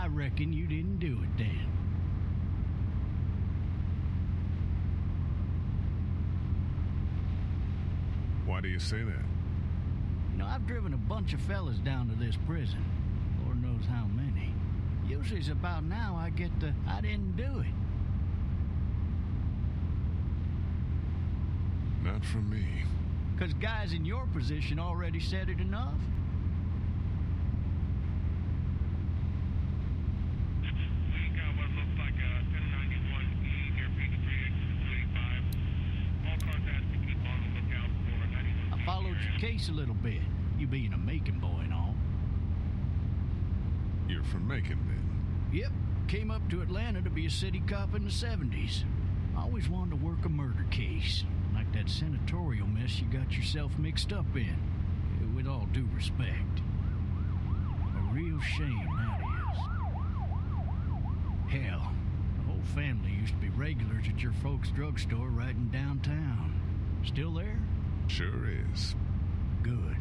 I reckon you didn't do it then. Why do you say that? You know, I've driven a bunch of fellas down to this prison. Lord knows how many. Usually it's about now I get the, I didn't do it. Not from me. 'Cause guys in your position already said it enough. We got what looks like a 1091E near Peak 385. All cars have to keep on the lookout for a 91. I followed your case a little bit, you being a Macon boy and all. You're from Macon, then? Yep, came up to Atlanta to be a city cop in the 70s. I always wanted to work a murder case, like that senatorial mess you got yourself mixed up in. With all due respect. A real shame, that is. Hell, the whole family used to be regulars at your folks' drugstore right in downtown. Still there? Sure is. Good.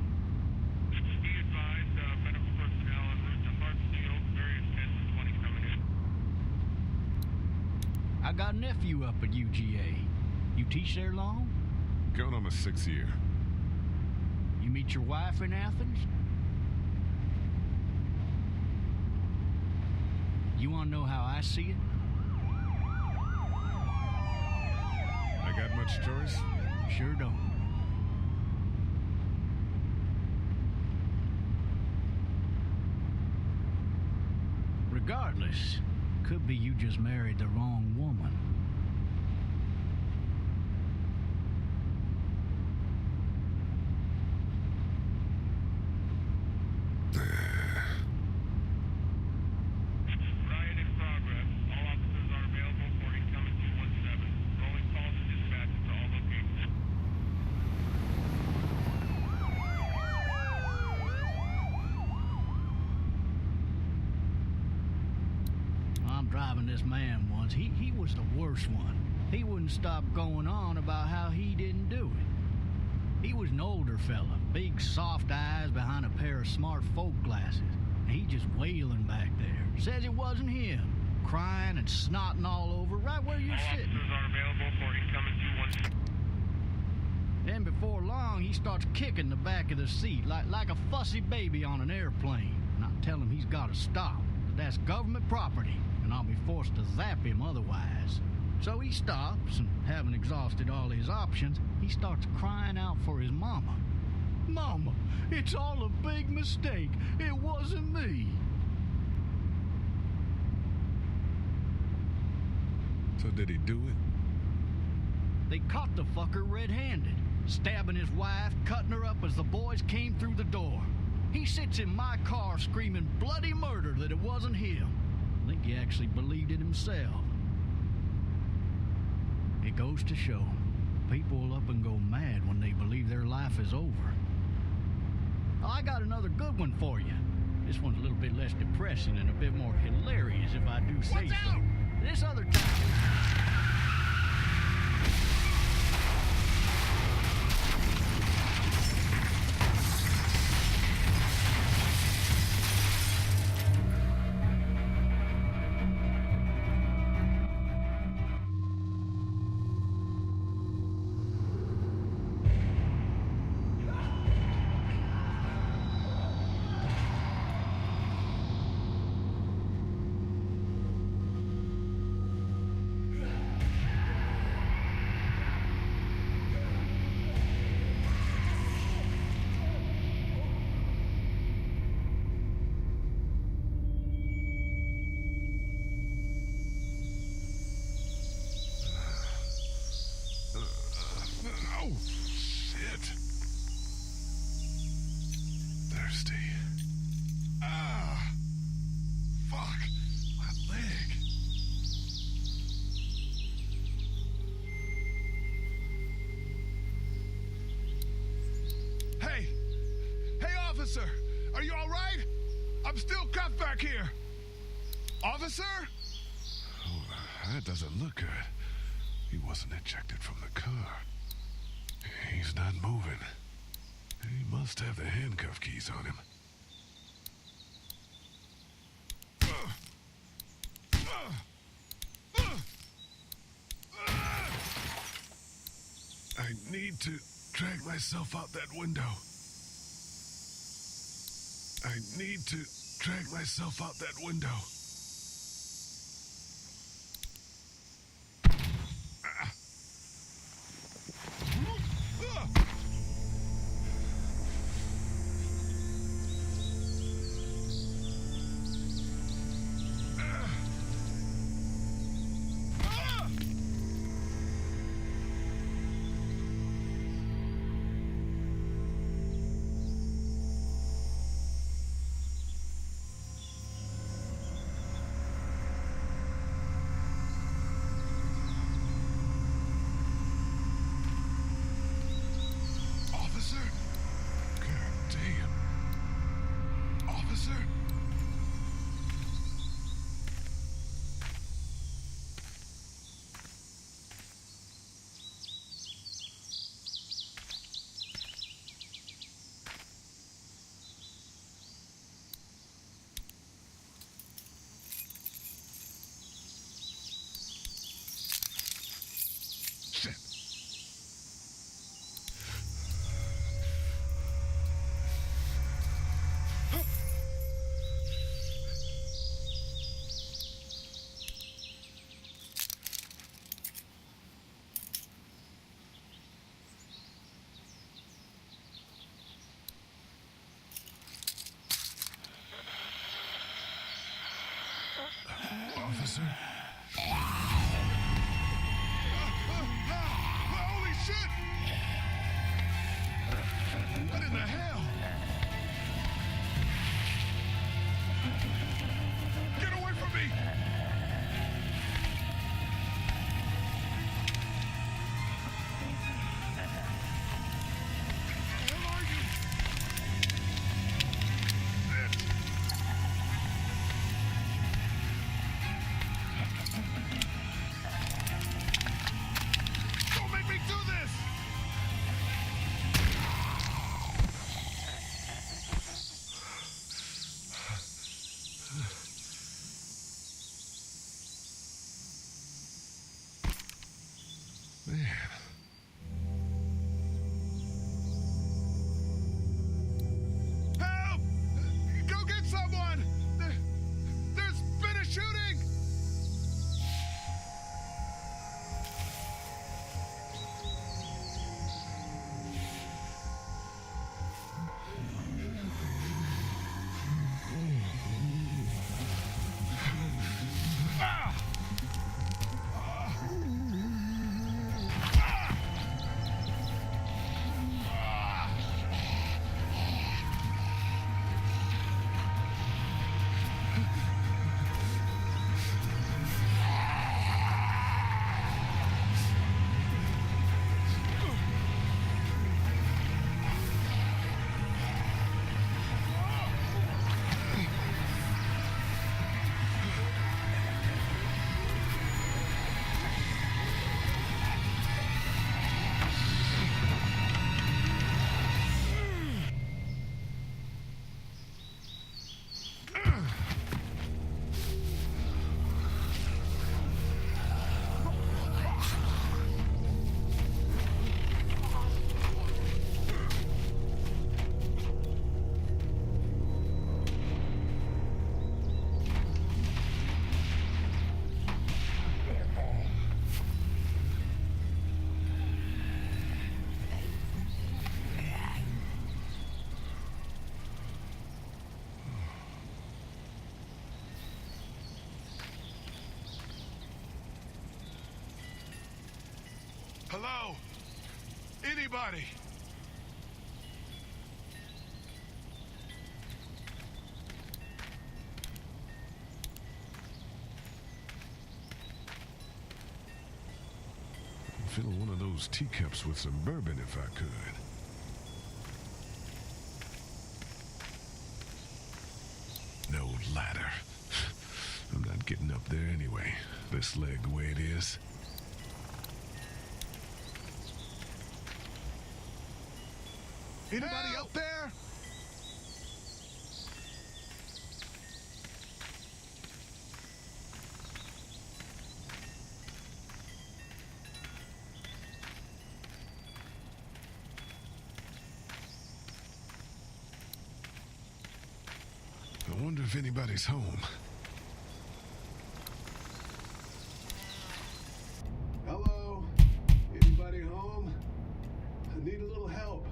Be advised, medical personnel en route to Hartsfield, various 10 and 20 coming in. I got a nephew up at UGA. You teach there long? Going on my 6th year. You meet your wife in Athens? You want to know how I see it? I got much choice? Sure don't. Regardless, could be you just married the wrong woman. Riot in progress. All officers are available for incoming 217. Rolling calls and dispatches to all locations. I'm driving this man once. He was the worst one. He wouldn't stop going on about how he didn't do it. He was an older fella, big soft eyes behind a pair of smart folk glasses. And he just wailing back there. Says it wasn't him. Crying and snotting all over right where you're All sitting. officers are available for incoming 217. Then before long, he starts kicking the back of the seat like a fussy baby on an airplane. And I tell him he's got to stop. That's government property, and I'll be forced to zap him otherwise. So he stops, and having exhausted all his options, he starts crying out for his mama. Mama, it's all a big mistake. It wasn't me. So did he do it? They caught the fucker red-handed, stabbing his wife, cutting her up as the boys came through the door. He sits in my car screaming bloody murder that it wasn't him. I think he actually believed it himself. It goes to show, people will up and go mad when they believe their life is over. Oh, I got another good one for you. This one's a little bit less depressing and a bit more hilarious, if I do say so. This other time... Oh, shit. Thirsty. Ah. Fuck. My leg. Hey! Hey, officer! Are you all right? I'm still cuffed back here. Officer? Oh, that doesn't look good. He wasn't ejected from the car. He's not moving. He must have the handcuff keys on him. need to drag myself out that window. I need to drag myself out that window. Officer? God damn. Officer? Shit. Officer? Holy shit! What in the hell? Get away from me! Where are you? Shit. Don't make me do this! Man. Help! Go get someone! There's been a shooting! Ah! Hello? Anybody? I'd fill one of those teacups with some bourbon if I could. No ladder. I'm not getting up there anyway. This leg the way it is. Anybody up there? if anybody's home. Hello? Anybody home? I need a little help.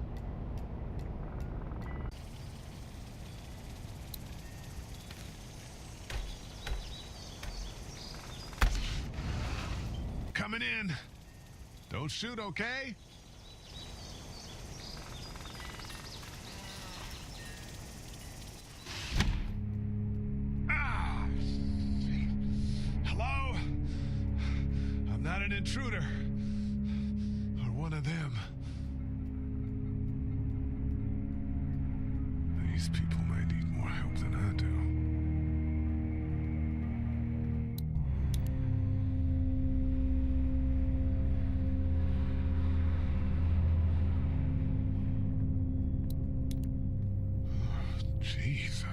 Coming in. Don't shoot, okay? Ah! Hello? I'm not an intruder. Or one of them. These people might need more help than I do. Jesus.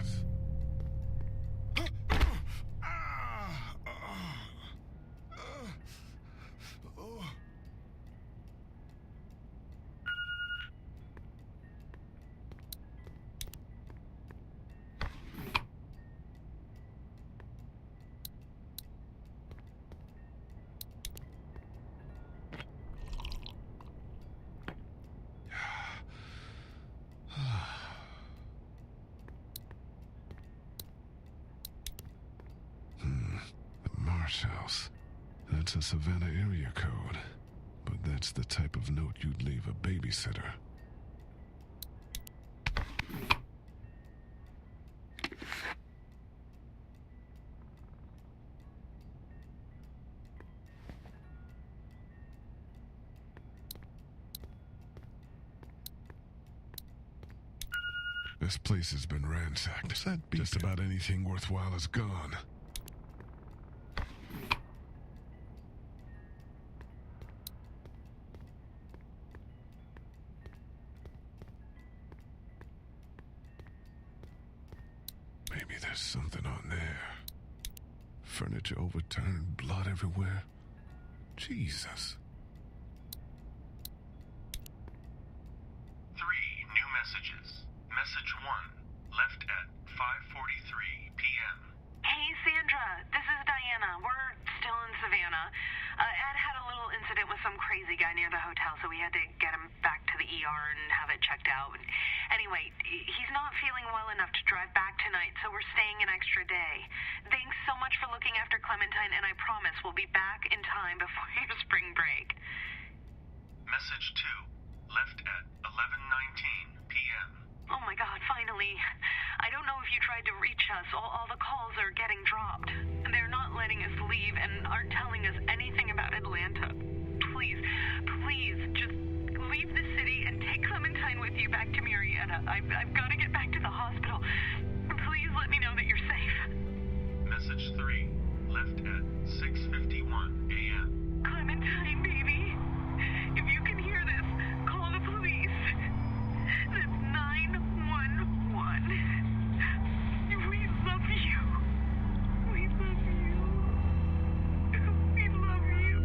House. That's a Savannah area code. But that's the type of note you'd leave a babysitter. This place has been ransacked. Just about anything worthwhile is gone. Maybe there's something on there. Furniture overturned, blood everywhere. Jesus. 3 new messages. Message 1, left at 5:43 p.m. Hey, Sandra. This is Diana. We're still in Savannah. Ed had a little incident with some crazy guy near the hotel, so we had to get him back to the ER and have it checked out. Anyway, he's not feeling well enough to drive back tonight, so we're staying an extra day. Thanks so much for looking after Clementine, and I promise we'll be back in time before your spring break. Message 2, left at 11:19 p.m. Oh my God, finally. I don't know if you tried to reach us. All the calls are getting dropped. They're not letting us leave and aren't telling us anything about Atlanta. Please, just leave the city and take Clementine with you back to Marietta. I've got to get back to the hospital. Please let me know that you're safe. Message 3, left at 6:51 a.m. Clementine, baby. If you can hear this, call the police. That's 911. We love you. We love you. We love you.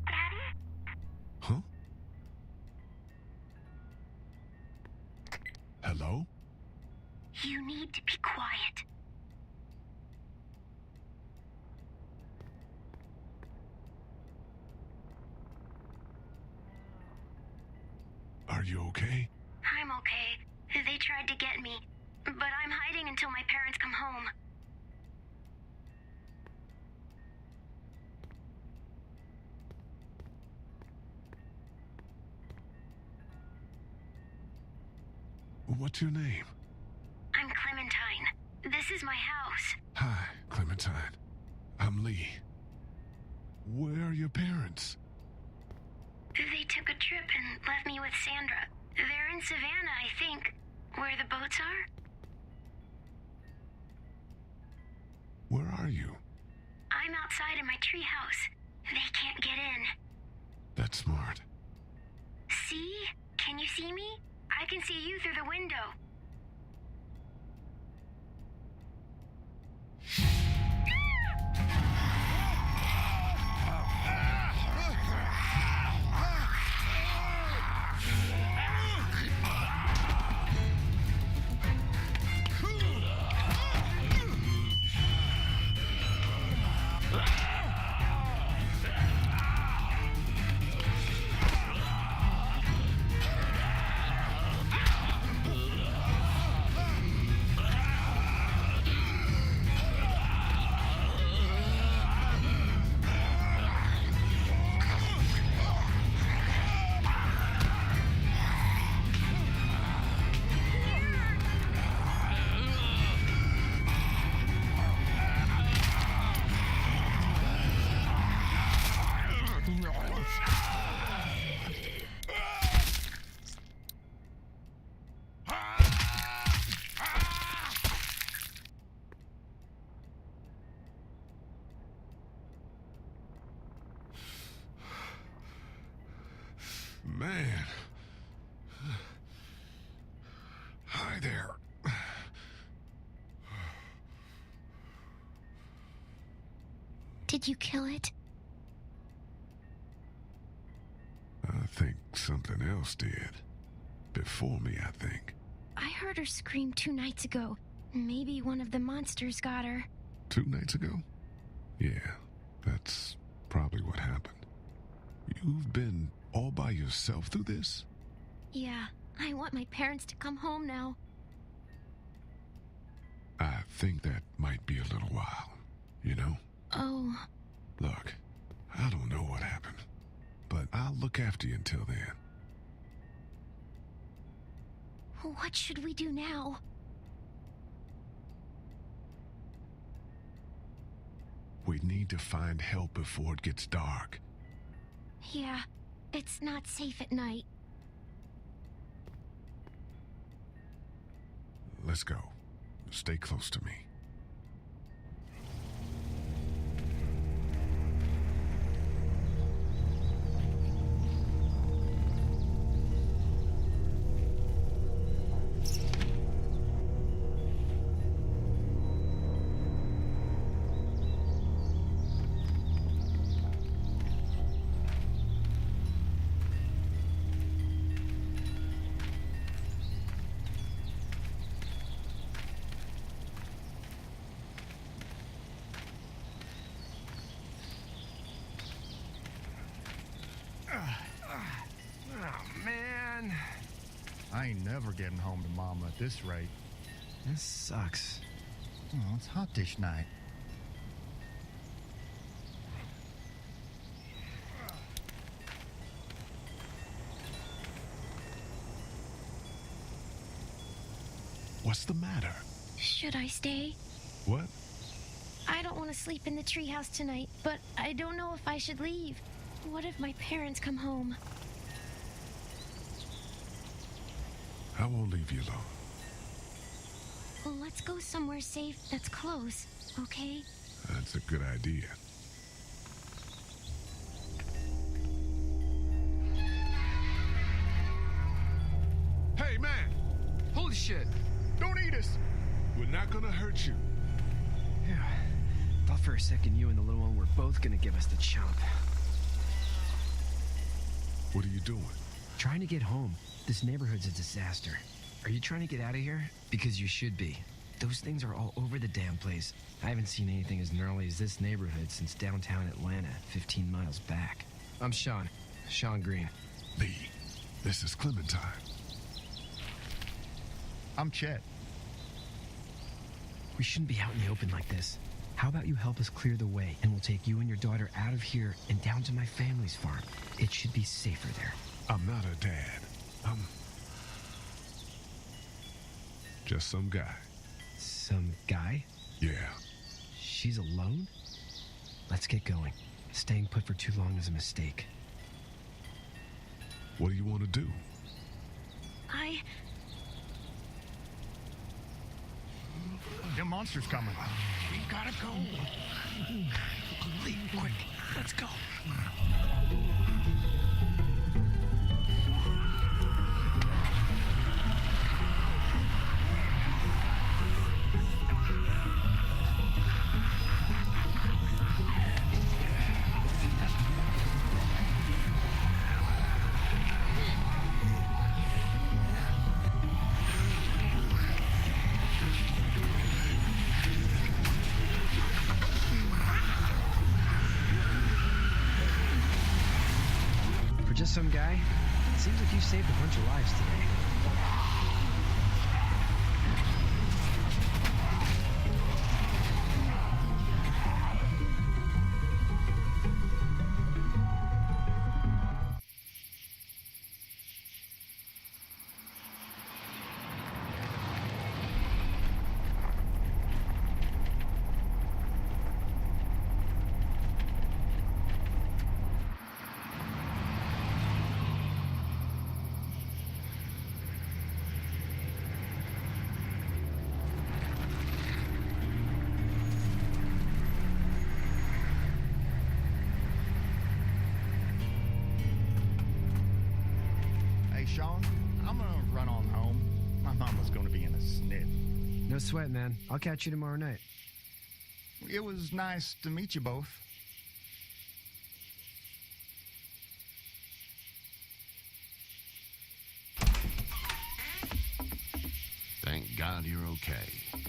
Daddy? Huh? Hello? You need to be quiet. Are you okay? I'm okay. They tried to get me, but I'm hiding until my parents come home. What's your name? I'm Clementine. This is my house. Hi, Clementine. I'm Lee. Where are your parents? They took a trip and left me with Sandra. They're in Savannah, I think. Where the boats are? Where are you? I'm outside in my treehouse. They can't get in. That's smart. See? Can you see me? I can see you through the window. Did you kill it? I think something else did. Before me, I think. I heard her scream 2 nights ago. Maybe one of the monsters got her. 2 nights ago? Yeah, that's probably what happened. You've been all by yourself through this? Yeah, I want my parents to come home now. I think that might be a little while, you know? Oh. Look, I don't know what happened, but I'll look after you until then. What should we do now? We need to find help before it gets dark. Yeah, it's not safe at night. Let's go. Stay close to me. Oh, man. I ain't never getting home to Mama at this rate. This sucks. Oh, it's hot this night. What's the matter? Should I stay? What? I don't want to sleep in the treehouse tonight, but I don't know if I should leave. What if my parents come home? I won't leave you alone. Well, let's go somewhere safe that's close, okay? That's a good idea. Hey, man! Holy shit. Don't eat us! We're not gonna hurt you. Yeah. Thought for a second you and the little one were both gonna give us the chomp. What are you doing? Trying to get home. This neighborhood's a disaster. Are you trying to get out of here? Because you should be. Those things are all over the damn place. I haven't seen anything as gnarly as this neighborhood since downtown Atlanta, 15 miles back. I'm Sean. Sean Green. Lee, this is Clementine. I'm Chet. We shouldn't be out in the open like this. How about you help us clear the way, and we'll take you and your daughter out of here and down to my family's farm. It should be safer there. I'm not her dad. I'm just some guy. Some guy? Yeah. She's alone? Let's get going. Staying put for too long is a mistake. What do you want to do? Them monsters coming. We gotta go. Lee, quick, let's go. Just some guy? Seems like you saved a bunch of lives today. Hey, Sean, I'm gonna run on home. My mama's gonna be in a snit. No sweat, man. I'll catch you tomorrow night. It was nice to meet you both. God you're okay.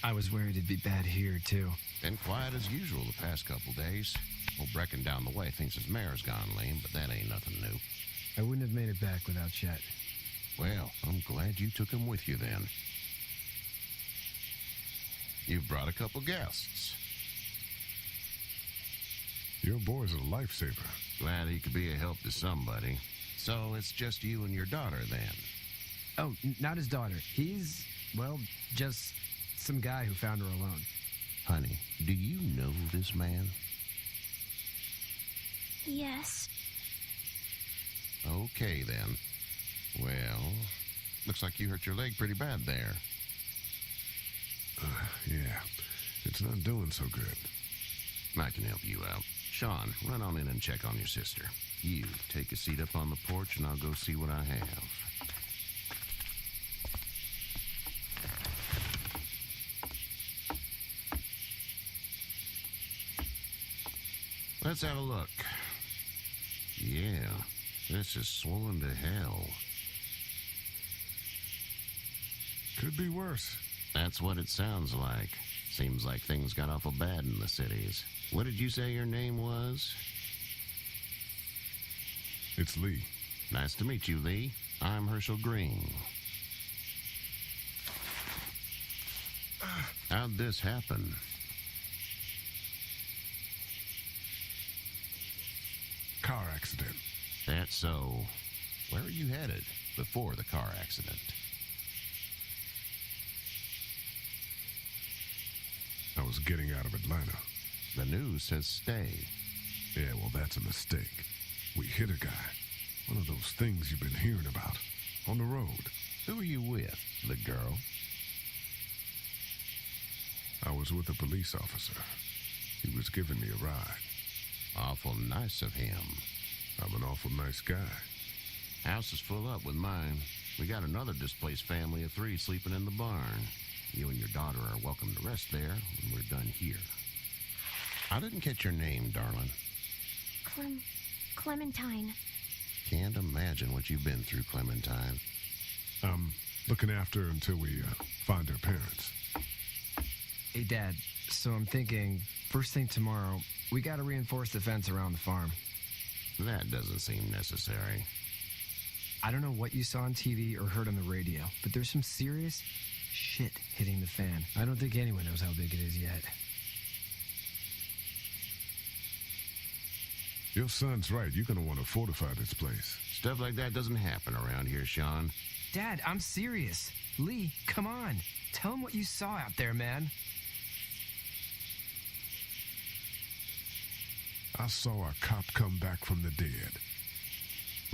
I was worried it'd be bad here, too. Been quiet as usual the past couple days. Old Brecken down the way thinks his mare's gone lame, but that ain't nothing new. I wouldn't have made it back without Chet. Well, I'm glad you took him with you then. You've brought a couple guests. Your boy's a lifesaver. Glad he could be a help to somebody. So it's just you and your daughter then? Oh, not his daughter. He's, well, just some guy who found her alone. Honey, do you know this man? Yes. Okay, then. Well, looks like you hurt your leg pretty bad there. Yeah, it's not doing so good. I can help you out. Sean, run on in and check on your sister. You take a seat up on the porch and I'll go see what I have. Let's have a look. Yeah, this is swollen to hell. Could be worse. That's what it sounds like. Seems like things got awful bad in the cities. What did you say your name was? It's Lee. Nice to meet you, Lee. I'm Herschel Green. How'd this happen? Car accident. That's so. Where are you headed before the car accident? I was getting out of Atlanta. The news says stay. Yeah, well, that's a mistake. We hit a guy. One of those things you've been hearing about. On the road. Who are you with? The girl? I was with a police officer. He was giving me a ride. Awful nice of him. I'm an awful nice guy. House is full up with mine. We got another displaced family of 3 sleeping in the barn. You and your daughter are welcome to rest there when we're done here. I didn't catch your name, darling. Clementine. Can't imagine what you've been through, Clementine. I'm looking after her until we find her parents. Hey, Dad, so I'm thinking, first thing tomorrow, we gotta reinforce the fence around the farm. That doesn't seem necessary. I don't know what you saw on TV or heard on the radio, but there's some serious shit hitting the fan. I don't think anyone knows how big it is yet. Your son's right. You're gonna want to fortify this place. Stuff like that doesn't happen around here, Sean. Dad, I'm serious. Lee, come on. Tell him what you saw out there, man. I saw a cop come back from the dead.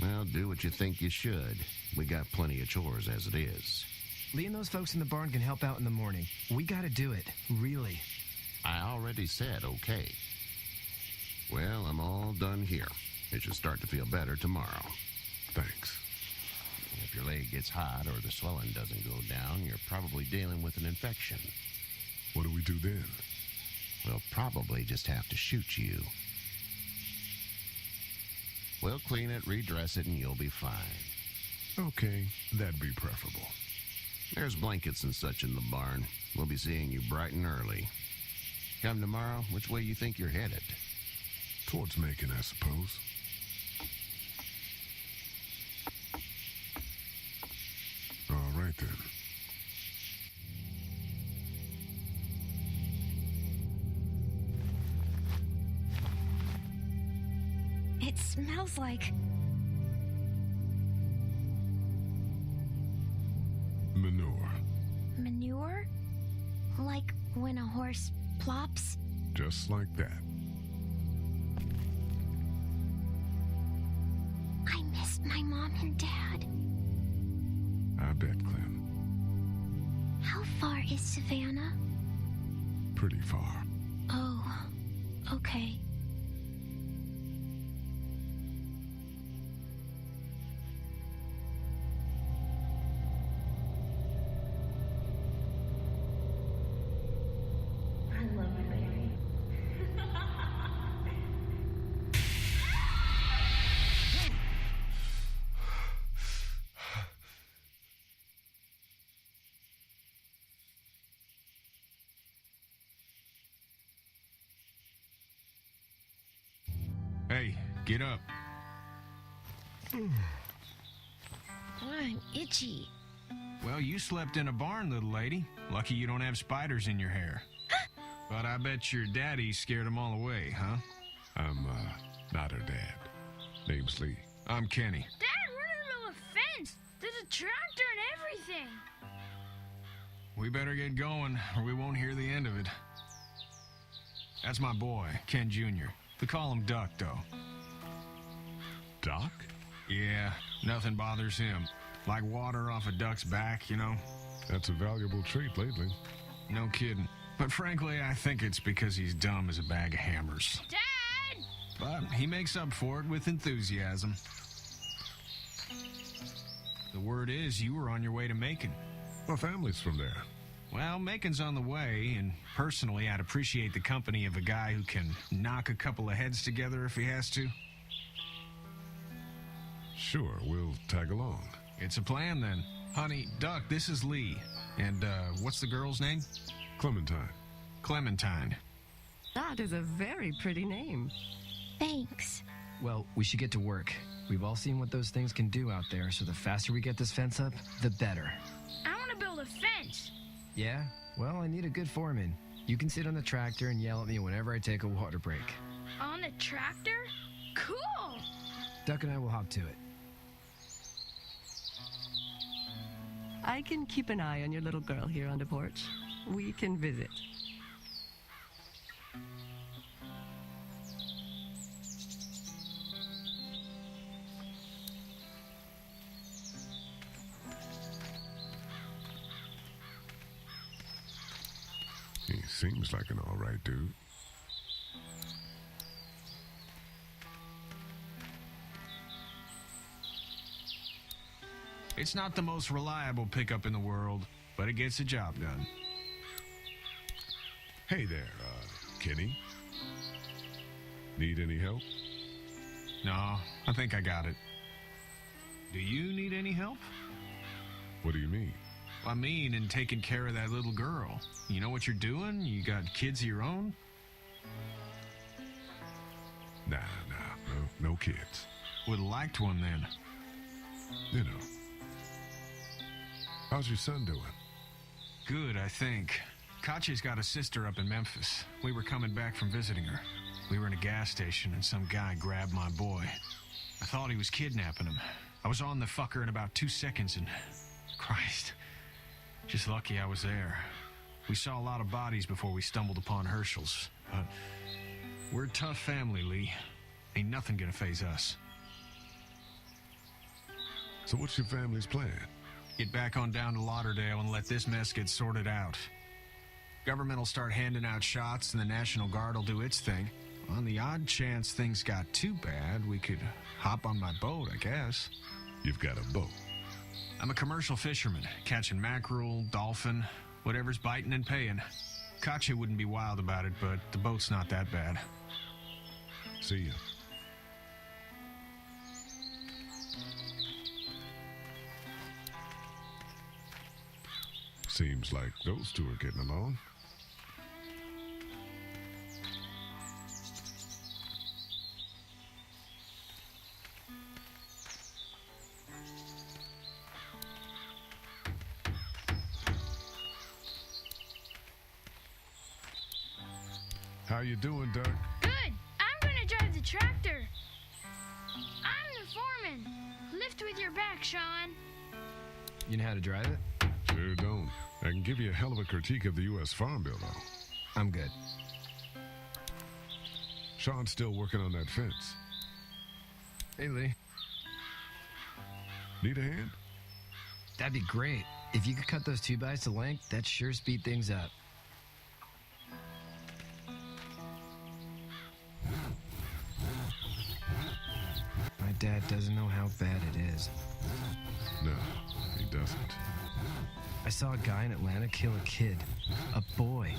Well, do what you think you should. We got plenty of chores as it is. Lee and those folks in the barn can help out in the morning. We gotta do it. Really. I already said okay. Well, I'm all done here. It should start to feel better tomorrow. Thanks. If your leg gets hot or the swelling doesn't go down, you're probably dealing with an infection. What do we do then? We'll probably just have to shoot you. We'll clean it, redress it, and you'll be fine. Okay, that'd be preferable. There's blankets and such in the barn. We'll be seeing you bright and early. Come tomorrow, which way you think you're headed? Towards Macon, I suppose. All right, then. It smells like... Manure. manure? Like when a horse plops? Just like that. I miss my mom and dad. I bet, Clem. How far is Savannah? Pretty far. Oh, okay. Get up. Oh, I'm itchy. Well, you slept in a barn, little lady. Lucky you don't have spiders in your hair. But I bet your daddy scared them all away, huh? I'm, not her dad. Name's Lee. I'm Kenny. Dad, we're in the middle of a fence. There's a tractor and everything. We better get going, or we won't hear the end of it. That's my boy, Ken Jr. We call him Duck, though. Doc? Yeah, nothing bothers him. Like water off a duck's back, you know? That's a valuable trait lately. No kidding. But frankly, I think it's because he's dumb as a bag of hammers. Dad! But he makes up for it with enthusiasm. The word is you were on your way to Macon. My family's from there. Well, Macon's on the way, and personally, I'd appreciate the company of a guy who can knock a couple of heads together if he has to. Sure, we'll tag along. It's a plan, then. Honey, Duck, this is Lee. And, what's the girl's name? Clementine. Clementine. That is a very pretty name. Thanks. Well, we should get to work. We've all seen what those things can do out there, so the faster we get this fence up, the better. I want to build a fence. Yeah? Well, I need a good foreman. You can sit on the tractor and yell at me whenever I take a water break. On the tractor? Cool! Duck and I will hop to it. I can keep an eye on your little girl here on the porch. We can visit. He seems like an all right dude. It's not the most reliable pickup in the world, but it gets the job done. Hey there, Kenny. Need any help? No, I think I got it. Do you need any help? What do you mean? I mean, in taking care of that little girl. You know what you're doing? You got kids of your own? Nah, no kids. Would've liked one then. You know. How's your son doing? Good, I think. Katya's got a sister up in Memphis. We were coming back from visiting her. We were in a gas station and some guy grabbed my boy. I thought he was kidnapping him. I was on the fucker in about 2 seconds and... Christ. Just lucky I was there. We saw a lot of bodies before we stumbled upon Herschel's. But we're a tough family, Lee. Ain't nothing gonna faze us. So what's your family's plan? Get back on down to Lauderdale and let this mess get sorted out. Government will start handing out shots and the National Guard will do its thing. On the odd chance things got too bad, we could hop on my boat, I guess. You've got a boat. I'm a commercial fisherman, catching mackerel, dolphin, whatever's biting and paying. Katya wouldn't be wild about it, but the boat's not that bad. See ya. Seems like those two are getting along. How you doing, Doug? Good. I'm going to drive the tractor. I'm the foreman. Lift with your back, Sean. You know how to drive it? Sure don't. I can give you a hell of a critique of the U.S. Farm Bill, though. I'm good. Sean's still working on that fence. Hey, Lee. Need a hand? That'd be great. If you could cut those 2x to length, that'd sure speed things up. My dad doesn't know how bad it is. No, he doesn't. I saw a guy in Atlanta kill a kid. A boy.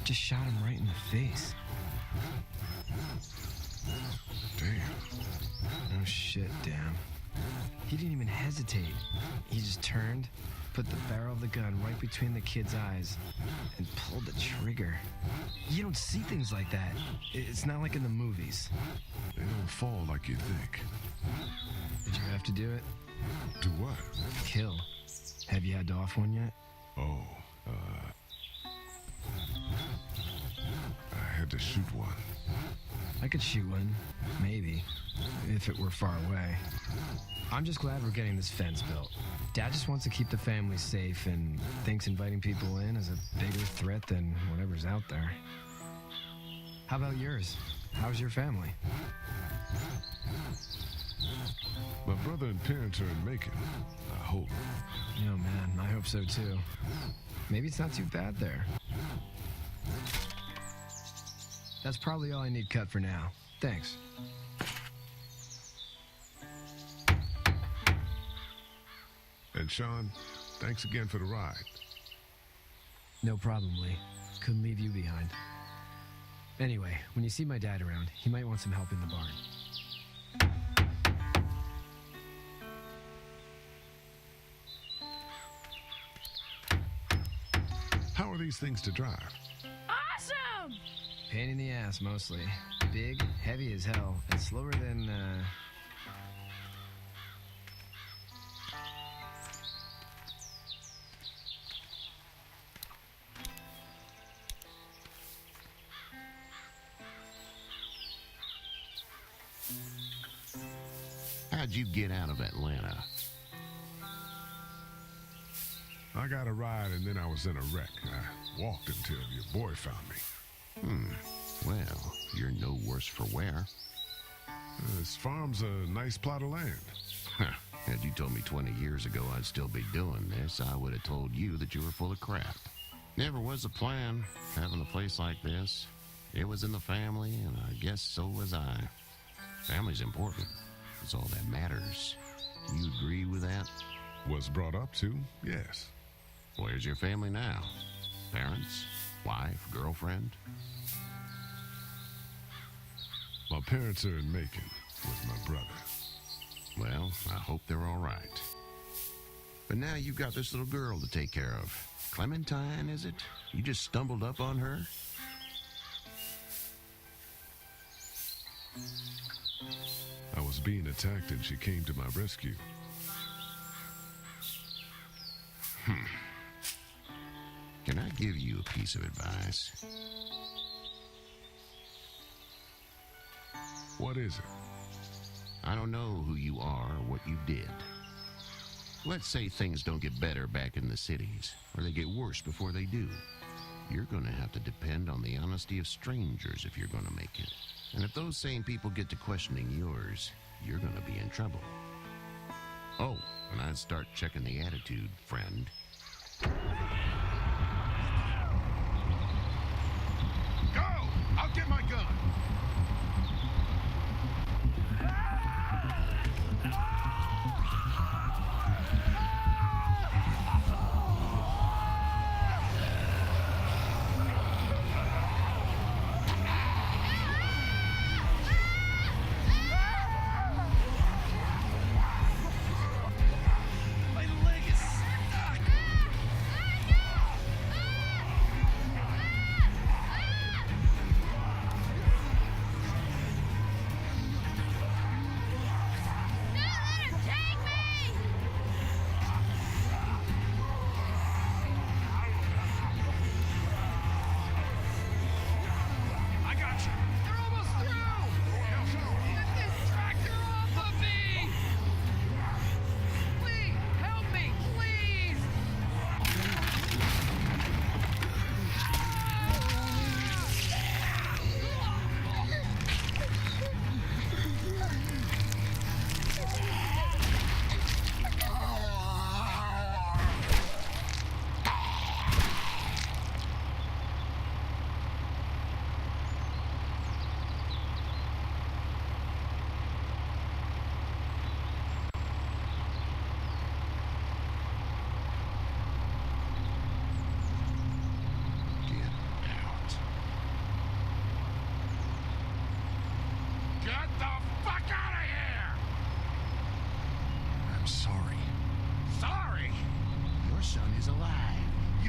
Just shot him right in the face. Damn. Oh shit, damn. He didn't even hesitate. He just turned, put the barrel of the gun right between the kid's eyes and pulled the trigger. You don't see things like that. It's not like in the movies. They don't fall like you think. Did you have to do it? Do what? Kill. Have you had to off one yet? Oh, I had to shoot one. I could shoot one, maybe, if it were far away. I'm just glad we're getting this fence built. Dad just wants to keep the family safe and thinks inviting people in is a bigger threat than whatever's out there. How about yours? How's your family? My brother and parents are in Macon, I hope. Oh man, I hope so too. Maybe it's not too bad there. That's probably all I need cut for now. Thanks. And Sean, thanks again for the ride. No problem, Lee. Couldn't leave you behind. Anyway, when you see my dad around, he might want some help in the barn. How are these things to drive? Awesome! Pain in the ass, mostly. Big, heavy as hell, and slower than, How'd you get out of Atlanta? I got a ride and then I was in a wreck. I walked until your boy found me. Well, you're no worse for wear. This farm's a nice plot of land. Had you told me 20 years ago I'd still be doing this, I would have told you that you were full of crap. Never was a plan, having a place like this. It was in the family, and I guess so was I. Family's important. It's all that matters. You agree with that? Was brought up to, yes. Where's your family now? Parents? Wife? Girlfriend? My parents are in Macon with my brother. Well, I hope they're all right. But now you've got this little girl to take care of. Clementine, is it? You just stumbled up on her? I was being attacked and she came to my rescue. Can I give you a piece of advice? What is it? I don't know who you are or what you did. Let's say things don't get better back in the cities, or they get worse before they do. You're going to have to depend on the honesty of strangers if you're going to make it. And if those same people get to questioning yours, you're going to be in trouble. Oh, and I'd start checking the attitude, friend. Go! I'll get my gun! My leg is stuck!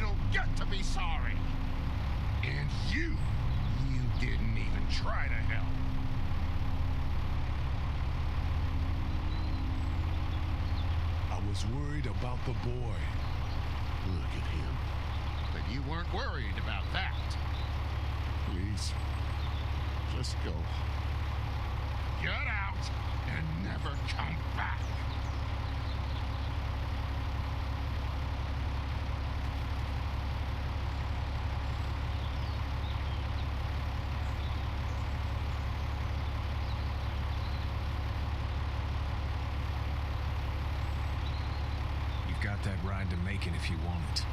don't get to be sorry. And you didn't even try to help. I was worried about the boy. Look at him. But you weren't worried about that. Please, just go. Get out and never come back. You've got that ride to Macon if you want it.